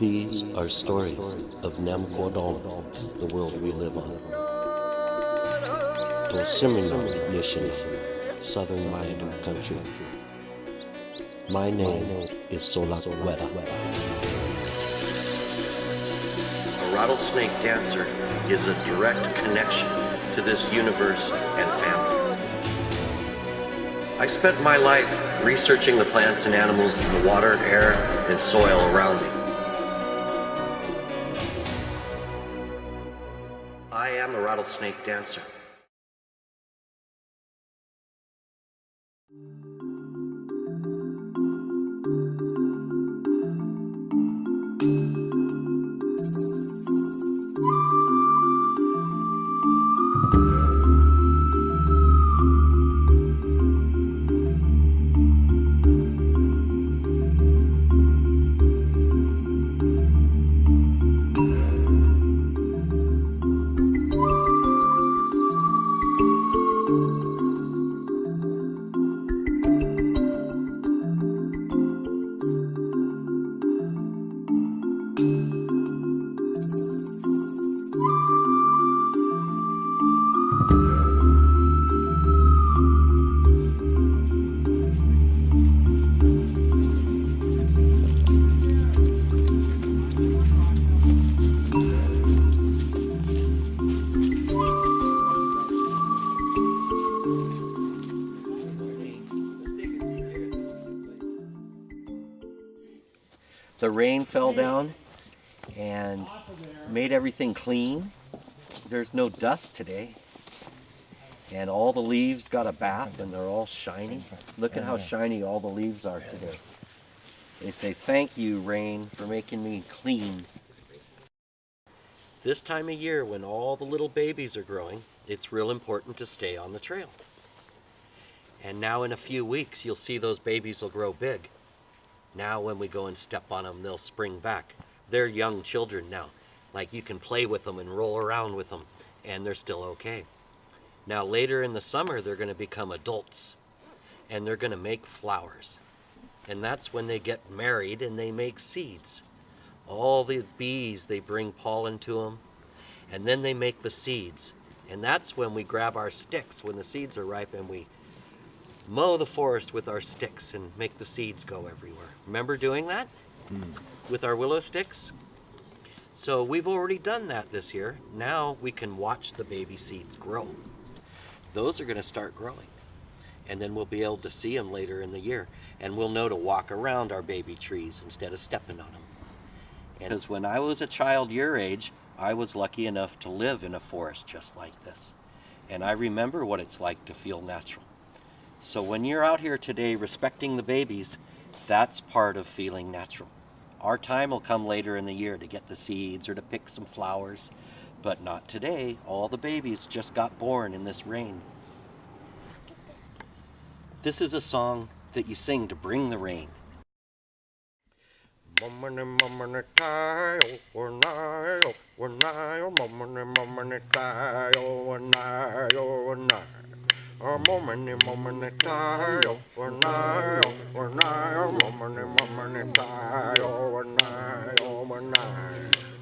These are stories of Nem Cordon, the world we live on. Tosimino Nishina, Southern Maidu country. My name is Solak Weta. A rattlesnake dancer is a direct connection to this universe and family. I spent my life researching the plants and animals in the water, air, and soil around me. I am a rattlesnake dancer. The rain fell down and made everything clean. There's no dust today. And all the leaves got a bath and they're all shiny. Look at how shiny all the leaves are today. They say, thank you, rain, for making me clean. This time of year when all the little babies are growing, it's real important to stay on the trail. And now in a few weeks, you'll see those babies will grow big. Now when we go and step on them, they'll spring back. They're young children now. Like you can play with them and roll around with them, and they're still okay. Now later in the summer, they're going to become adults, and they're going to make flowers. And that's when they get married and they make seeds. All the bees, they bring pollen to them, and then they make the seeds. And that's when we grab our sticks when the seeds are ripe and we mow the forest with our sticks and make the seeds go everywhere. Remember doing that with our willow sticks? So we've already done that this year. Now we can watch the baby seeds grow. Those are going to start growing. And then we'll be able to see them later in the year. And we'll know to walk around our baby trees instead of stepping on them. And as when I was a child your age, I was lucky enough to live in a forest just like this. And I remember what it's like to feel natural. So when you're out here today respecting the babies, that's part of feeling natural. Our time will come later in the year to get the seeds or to pick some flowers, but not today. All the babies just got born in this rain. This is a song that you sing to bring the rain. A moment in time, one night, one night, a moment in time, one night, one night. A moment in time, one night, one night,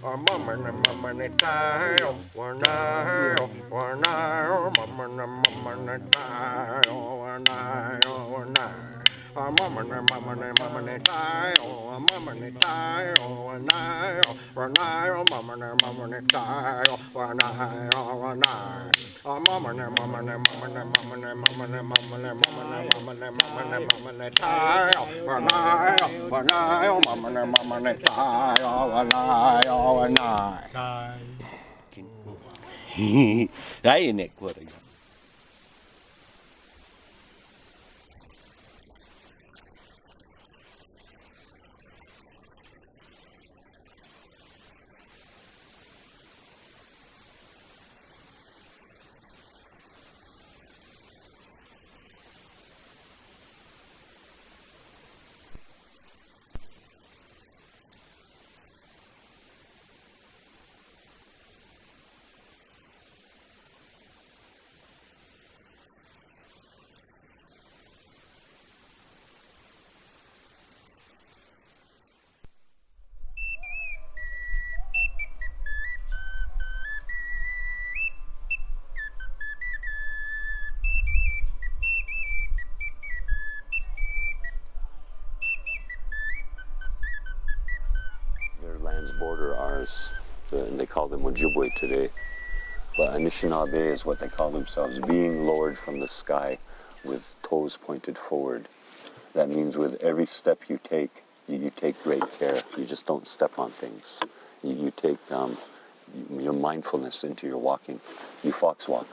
a moment in time, one night, one night. A moment in time, a moment in time, one night, one night, a moment in time, one night, one night. A moment in time, one night, one night, one night. Đấy nè của tôi. Transborder ours, and they call them Ojibwe today. But Anishinaabe is what they call themselves, being lowered from the sky with toes pointed forward. That means with every step you take great care. You just don't step on things. You take your mindfulness into your walking. You fox walk.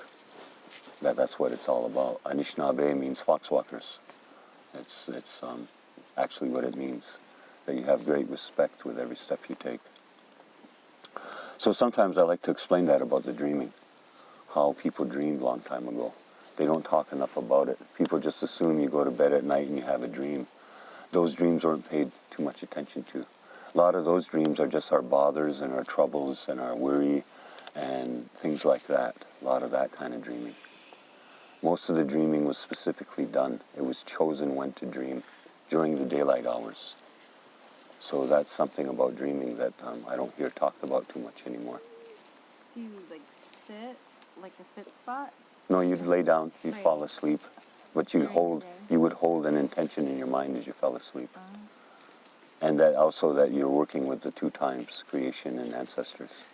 That's what it's all about. Anishinaabe means fox walkers. It's actually what it means, that you have great respect with every step you take. So sometimes I like to explain that about the dreaming, how people dreamed a long time ago. They don't talk enough about it. People just assume you go to bed at night and you have a dream. Those dreams weren't paid too much attention to. A lot of those dreams are just our bothers and our troubles and our worry and things like that. A lot of that kind of dreaming. Most of the dreaming was specifically done. It was chosen when to dream during the daylight hours. So that's something about dreaming that I don't hear talked about too much anymore. Do you sit, like a sit spot? No, you'd lay down, you'd fall asleep, but you would hold an intention in your mind as you fell asleep. And that also that you're working with the two times, creation and ancestors.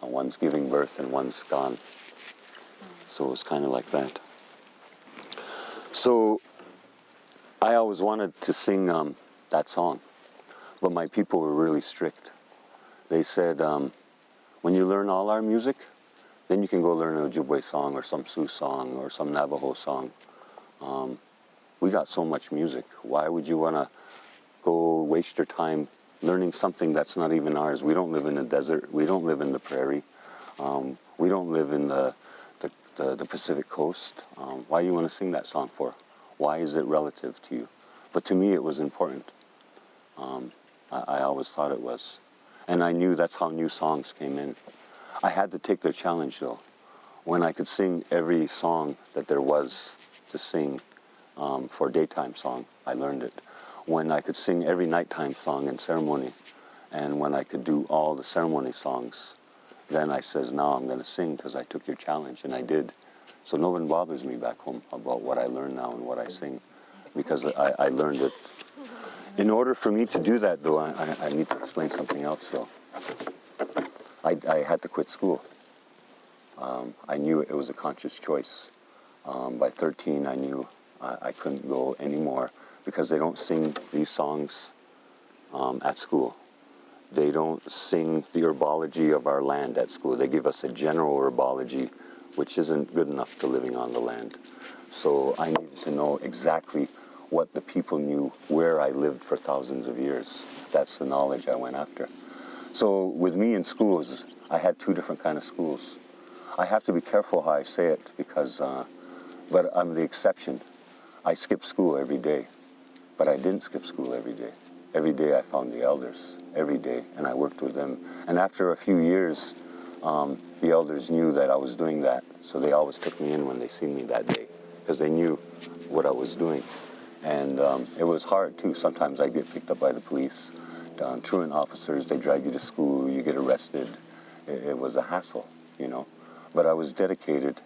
One's giving birth and one's gone. So it was kind of like that. So I always wanted to sing that song, but my people were really strict. They said, when you learn all our music, then you can go learn an Ojibwe song or some Sioux song or some Navajo song. We got so much music. Why would you want to go waste your time learning something that's not even ours? We don't live in the desert. We don't live in the prairie. We don't live in the Pacific coast. Why do you want to sing that song for? Why is it relative to you? But to me, it was important. I always thought it was. And I knew that's how new songs came in. I had to take their challenge, though. When I could sing every song that there was to sing for a daytime song, I learned it. When I could sing every nighttime song in ceremony, and when I could do all the ceremony songs, then I says, now I'm going to sing because I took your challenge, and I did. So no one bothers me back home about what I learn now and what I sing, because I learned it. In order for me to do that, though, I need to explain something else, though. I had to quit school. I knew it was a conscious choice. By 13, I knew I couldn't go anymore because they don't sing these songs at school. They don't sing the herbology of our land at school. They give us a general herbology, which isn't good enough to living on the land. So I needed to know exactly what the people knew, where I lived for thousands of years. That's the knowledge I went after. So with me in schools, I had two different kind of schools. I have to be careful how I say it because, but I'm the exception. I skipped school every day, but I didn't skip school every day. Every day I found the elders, every day, and I worked with them. And after a few years, the elders knew that I was doing that, so they always took me in when they seen me that day, because they knew what I was doing. And it was hard too. Sometimes I'd get picked up by the police, truant officers, they drag you to school, you get arrested. It was a hassle, you know. But I was dedicated,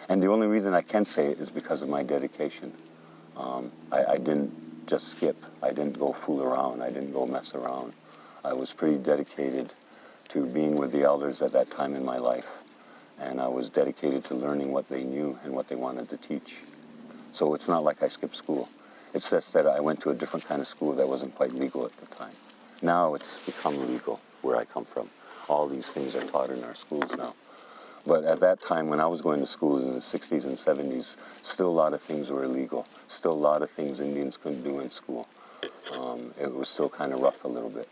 and the only reason I can say it is because of my dedication. I didn't just skip. I didn't go fool around. I didn't go mess around. I was pretty dedicated to being with the elders at that time in my life, and I was dedicated to learning what they knew and what they wanted to teach. So it's not like I skipped school. It's just that I went to a different kind of school that wasn't quite legal at the time. Now it's become legal where I come from. All these things are taught in our schools now. But at that time, when I was going to schools in the 60s and 70s, still a lot of things were illegal. Still a lot of things Indians couldn't do in school. It was still kind of rough a little bit,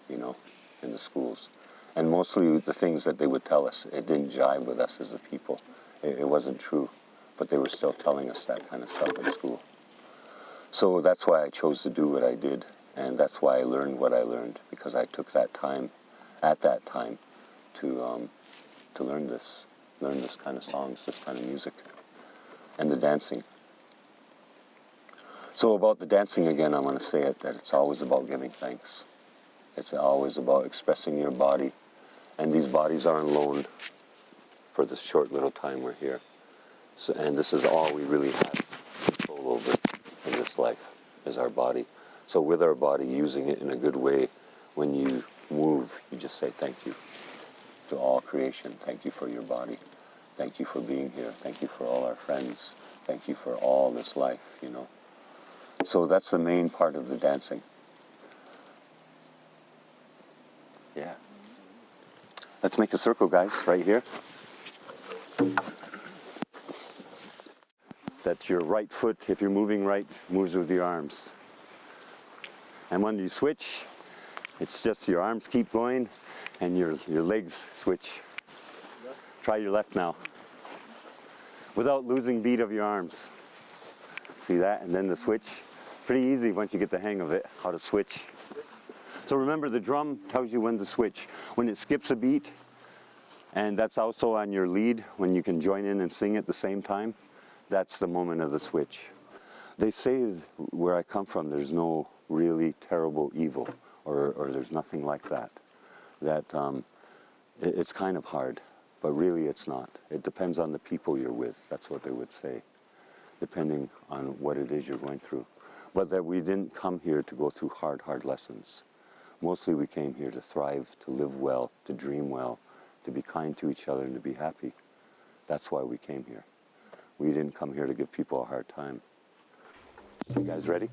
you know, in the schools. And mostly the things that they would tell us, it didn't jive with us as a people. It wasn't true, but they were still telling us that kind of stuff in school. So that's why I chose to do what I did, and that's why I learned what I learned, because I took that time, at that time, to learn this kind of songs, this kind of music, and the dancing. So about the dancing again, I'm going to say it, that it's always about giving thanks. It's always about expressing your body, and these bodies are on loan for this short little time we're here. So, and this is all we really have control over in this life, is our body. So with our body, using it in a good way, when you move, you just say thank you to all creation. Thank you for your body. Thank you for being here. Thank you for all our friends. Thank you for all this life, you know. So that's the main part of the dancing. Yeah. Let's make a circle, guys, right here. That your right foot, if you're moving right, moves with your arms. And when you switch, it's just your arms keep going and your legs switch. Try your left now. Without losing beat of your arms. See that? And then the switch. Pretty easy once you get the hang of it, how to switch. So remember, the drum tells you when to switch. When it skips a beat, and that's also on your lead, when you can join in and sing at the same time, that's the moment of the switch. They say where I come from, there's no really terrible evil, or there's nothing like that. It's kind of hard, but really it's not. It depends on the people you're with. That's what they would say, depending on what it is you're going through. But that we didn't come here to go through hard lessons. Mostly we came here to thrive, to live well, to dream well, to be kind to each other and to be happy. That's why we came here. We didn't come here to give people a hard time. You guys ready?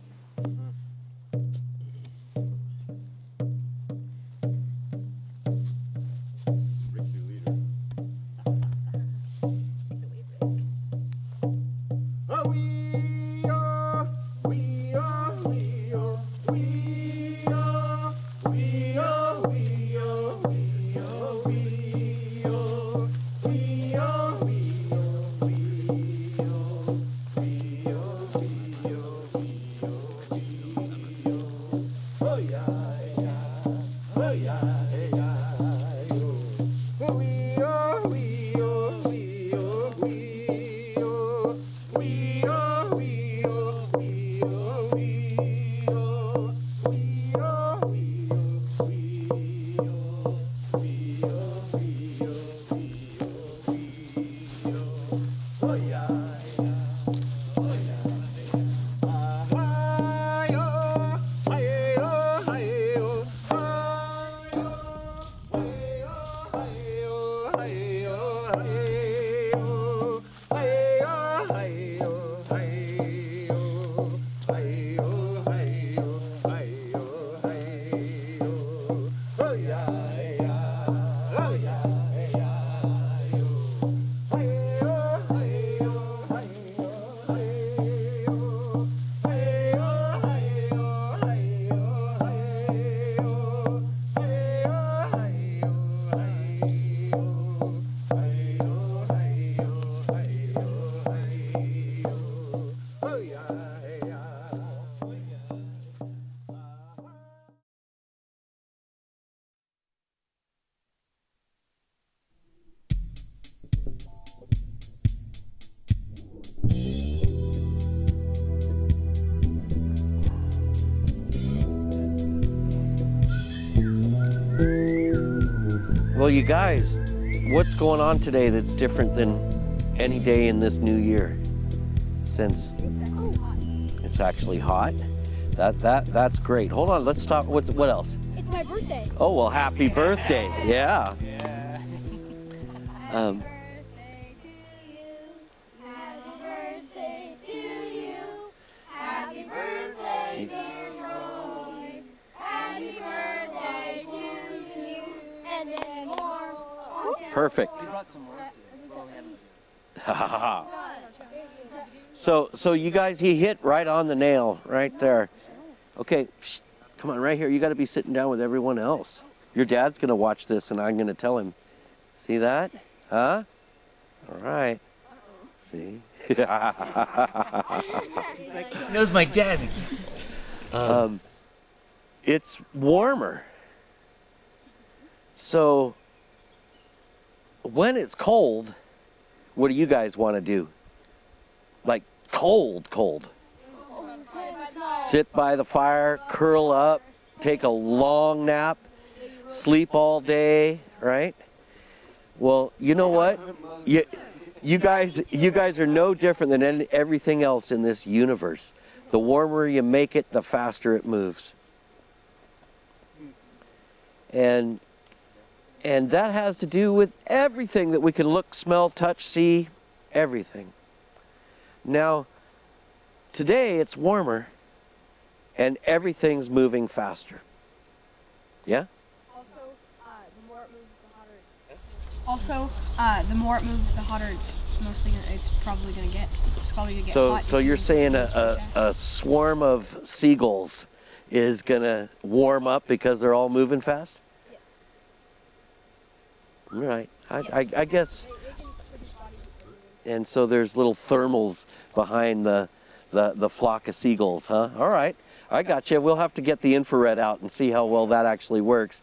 Well, you guys, what's going on today that's different than any day in this new year? Since it's actually hot. That's great. Hold on, let's talk. What else? It's my birthday. Oh, well, happy birthday. Yeah. Happy birthday to you. Happy birthday, dear Roy. Happy birthday to you. And many more. Perfect. So you guys, he hit right on the nail right there. Okay, come on, right here. You got to be sitting down with everyone else. Your dad's going to watch this, and I'm going to tell him. See that? Huh? All right. See? He knows my dad. It's warmer. So when it's cold, what do you guys want to do? Like cold. Sit by the fire, curl up, take a long nap, sleep all day, right? Well, you know what? You guys are no different than everything else in this universe. The warmer you make it, the faster it moves. And that has to do with everything that we can look, smell, touch, see, everything. Now, today it's warmer and everything's moving faster. Yeah? Also, the more it moves, the hotter it's. Also, the more it moves, the hotter it's probably gonna get. It's probably gonna get hot. So you're saying a swarm of seagulls is gonna warm up because they're all moving fast? Yes. All right. I guess. They can produce body heat. And so there's little thermals behind the flock of seagulls, huh? All right. I got you. We'll have to get the infrared out and see how well that actually works.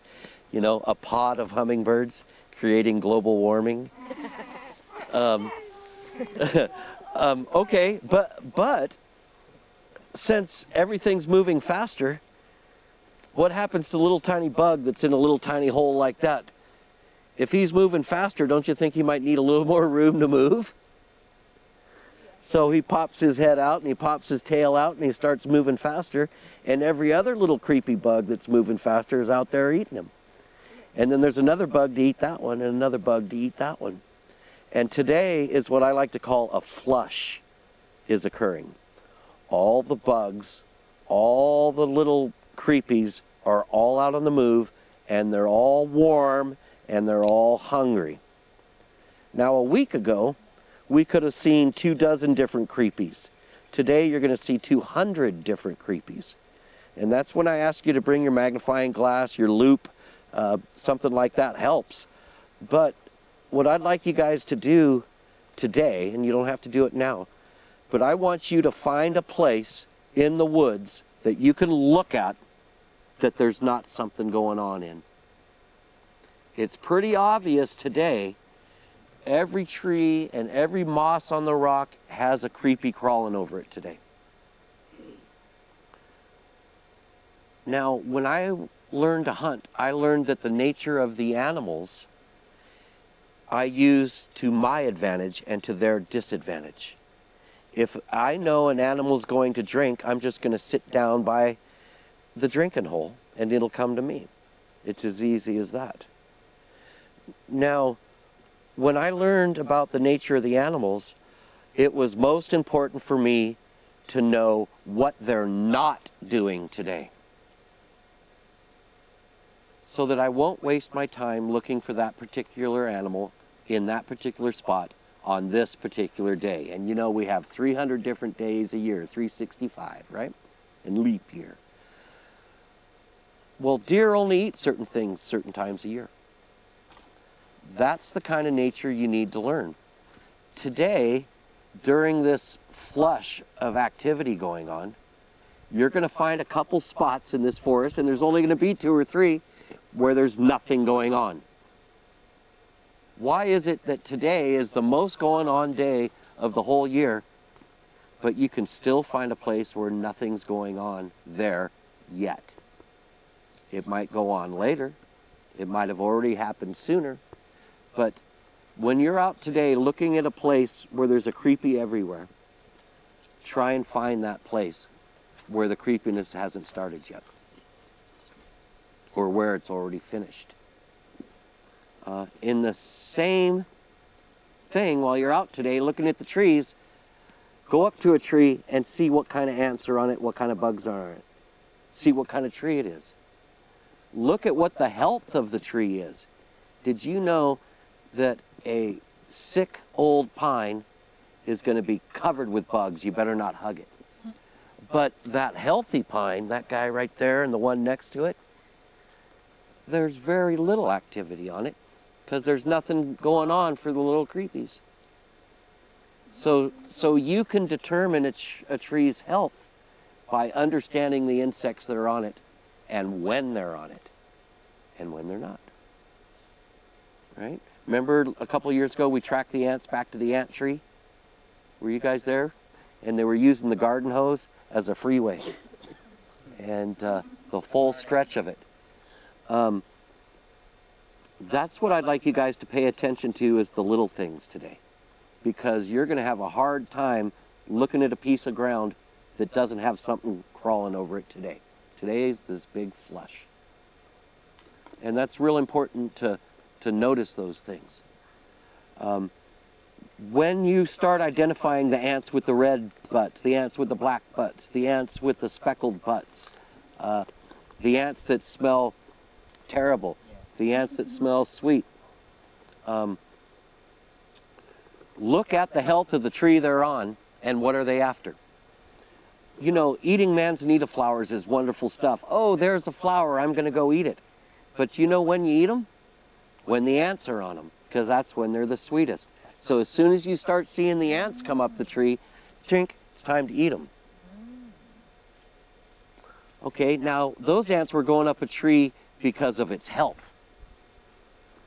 You know, a pod of hummingbirds creating global warming. Okay, but since everything's moving faster, what happens to the little tiny bug that's in a little tiny hole like that? If he's moving faster, don't you think he might need a little more room to move? So he pops his head out and he pops his tail out and he starts moving faster, and every other little creepy bug that's moving faster is out there eating him. And then there's another bug to eat that one and another bug to eat that one. And today is what I like to call a flush is occurring. All the bugs, all the little creepies are all out on the move, and they're all warm and they're all hungry. Now, a week ago, we could have seen 24 different creepies. Today, you're going to see 200 different creepies. And that's when I ask you to bring your magnifying glass, your loop, something like that helps. But what I'd like you guys to do today, and you don't have to do it now, but I want you to find a place in the woods that you can look at that there's not something going on in. It's pretty obvious today. Every tree and every moss on the rock has a creepy crawling over it today. Now, when I learned to hunt, I learned that the nature of the animals I use to my advantage and to their disadvantage. If I know an animal's going to drink, I'm just going to sit down by the drinking hole and it'll come to me. It's as easy as that. Now, when I learned about the nature of the animals, it was most important for me to know what they're not doing today, so that I won't waste my time looking for that particular animal in that particular spot on this particular day. And you know, we have 300 different days a year, 365, right? And leap year. Well, deer only eat certain things certain times a year. That's the kind of nature you need to learn. Today, during this flush of activity going on, you're going to find a couple spots in this forest, and there's only going to be 2 or 3 where there's nothing going on. Why is it that today is the most going on day of the whole year, but you can still find a place where nothing's going on there yet? It might go on later. It might have already happened sooner. But when you're out today looking at a place where there's a creepy everywhere, try and find that place where the creepiness hasn't started yet, or where it's already finished. In the same thing, while you're out today looking at the trees, go up to a tree and see what kind of ants are on it, what kind of bugs are on it. See what kind of tree it is. Look at what the health of the tree is. Did you know that a sick old pine is going to be covered with bugs? You better not hug it. But that healthy pine, that guy right there and the one next to it, there's very little activity on it because there's nothing going on for the little creepies. So you can determine a tree's health by understanding the insects that are on it and when they're on it and when they're not. Right? Remember a couple of years ago we tracked the ants back to the ant tree? Were you guys there? And they were using the garden hose as a freeway. And the full stretch of it. That's what I'd like you guys to pay attention to, is the little things today. Because you're going to have a hard time looking at a piece of ground that doesn't have something crawling over it today. Today is this big flush. And that's real important to notice those things. When you start identifying the ants with the red butts, the ants with the black butts, the ants with the speckled butts, the ants that smell terrible, the ants that smell sweet, look at the health of the tree they're on and what are they after. You know, eating manzanita flowers is wonderful stuff. Oh, there's a flower, I'm going to go eat it. But you know when you eat them? When the ants are on them, because that's when they're the sweetest. So as soon as you start seeing the ants come up the tree, tink, it's time to eat them. Okay, now those ants were going up a tree because of its health.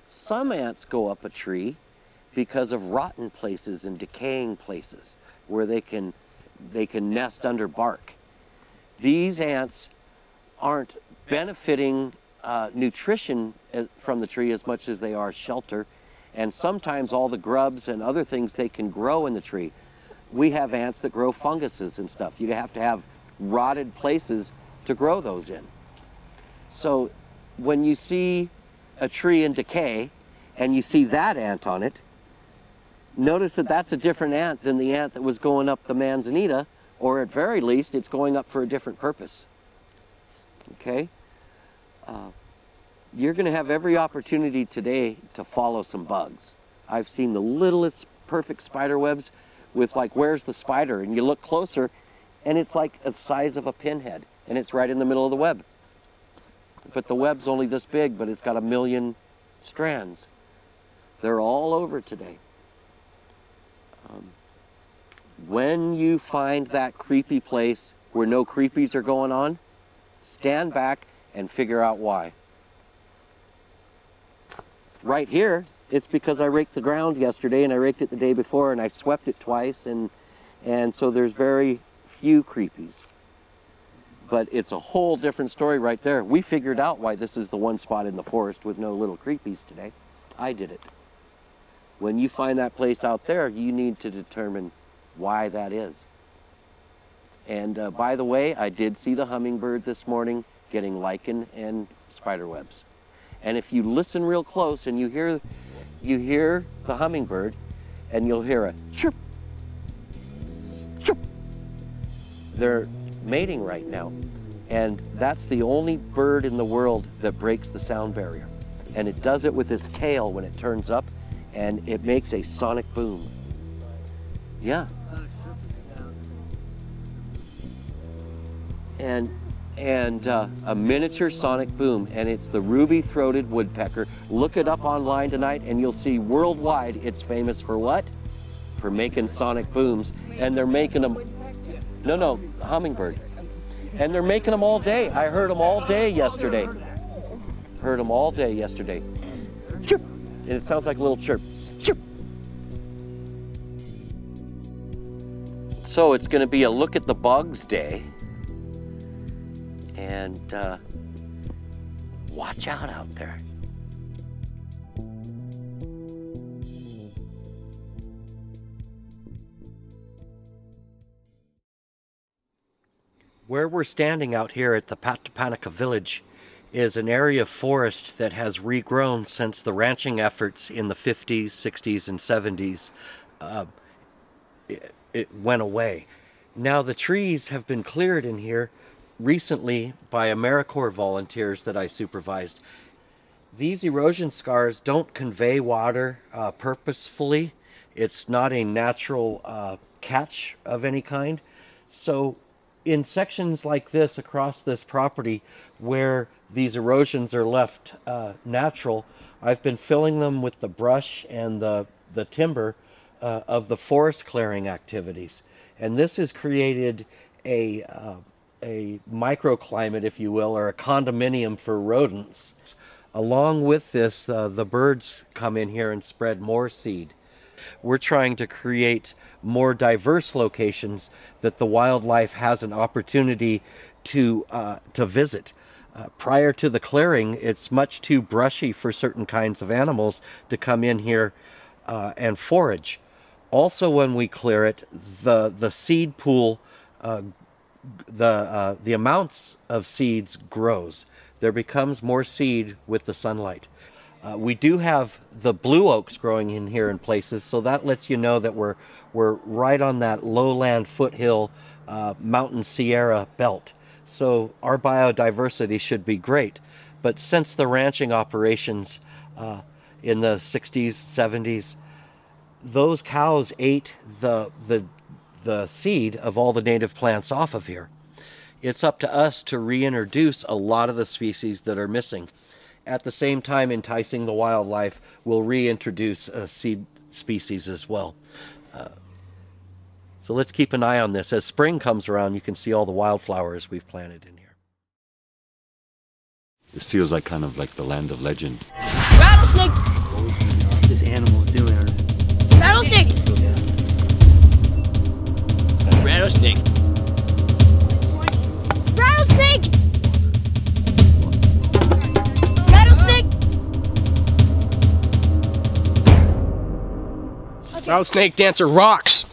Some ants go up a tree because of rotten places and decaying places where they can nest under bark. These ants aren't benefiting nutrition from the tree as much as they are shelter, and sometimes all the grubs and other things they can grow in the tree. We have ants that grow funguses and stuff. You have to have rotted places to grow those in. So when you see a tree in decay and you see that ant on it, notice that that's a different ant than the ant that was going up the manzanita, or at very least it's going up for a different purpose. Okay? You're going to have every opportunity today to follow some bugs. I've seen the littlest perfect spider webs with like, where's the spider? And you look closer and it's like the size of a pinhead and it's right in the middle of the web. But the web's only this big, but it's got 1 million strands. They're all over today. When you find that creepy place where no creepies are going on, stand back and figure out why. Right here, it's because I raked the ground yesterday and I raked it the day before and I swept it twice, and so there's very few creepies. But it's a whole different story right there. We figured out why this is the one spot in the forest with no little creepies today. I did it. When you find that place out there, you need to determine why that is. And by the way, I did see the hummingbird this morning getting lichen and spider webs. And if you listen real close and you hear the hummingbird, and you'll hear a chirp, chirp. They're mating right now. And that's the only bird in the world that breaks the sound barrier. And it does it with its tail when it turns up, and it makes a sonic boom. Yeah. And a miniature sonic boom, and it's the ruby-throated woodpecker. Look it up online tonight and you'll see worldwide it's famous for what? For making sonic booms. And they're making them, no, hummingbird. And they're making them all day. I heard them all day yesterday. Chirp. And it sounds like a little chirp. Chirp. So it's going to be a look at the bugs day. And watch out there. Where we're standing out here at the Patapanica village is an area of forest that has regrown since the ranching efforts in the 50s, 60s, and 70s it went away. Now the trees have been cleared in here recently by AmeriCorps volunteers that I supervised. These erosion scars don't convey water purposefully. It's not a natural catch of any kind. So in sections like this across this property where these erosions are left natural, I've been filling them with the brush and the timber of the forest clearing activities. And this has created a microclimate, if you will, or a condominium for rodents. Along with this, the birds come in here and spread more seed. We're trying to create more diverse locations that the wildlife has an opportunity to visit. Prior to the clearing, it's much too brushy for certain kinds of animals to come in here and forage. Also, when we clear it, the seed pool, the amounts of seeds grows. there becomes more seed with the sunlight. We do have the blue oaks growing in here in places, so that lets you know that we're right on that lowland foothill mountain Sierra belt. So our biodiversity should be great. But since the ranching operations in the 60s, 70s, those cows ate the seed of all the native plants off of here. It's up to us to reintroduce a lot of the species that are missing. At the same time, enticing the wildlife will reintroduce seed species as well. So let's keep an eye on this. As spring comes around, you can see all the wildflowers we've planted in here. This feels like kind of like the land of legend. Rattlesnake! What's this animal's doing? Rattlesnake! Rattlesnake. Rattlesnake! Rattlesnake! Rattlesnake dancer rocks.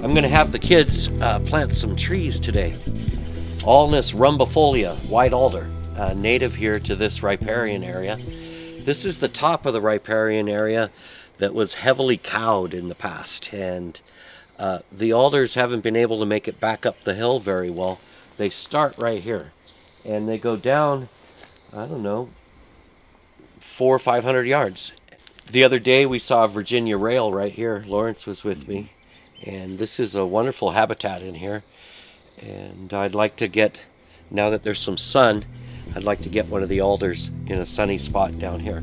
I'm going to have the kids plant some trees today. Alnus rumbifolia, white alder, native here to this riparian area. This is the top of the riparian area that was heavily cowed in the past, and the alders haven't been able to make it back up the hill very well. They start right here, and they go down, I don't know, 400 or 500 yards. The other day we saw a Virginia rail right here. Lawrence was with me. And this is a wonderful habitat in here. And I'd like to get, now that there's some sun, I'd like to get one of the alders in a sunny spot down here.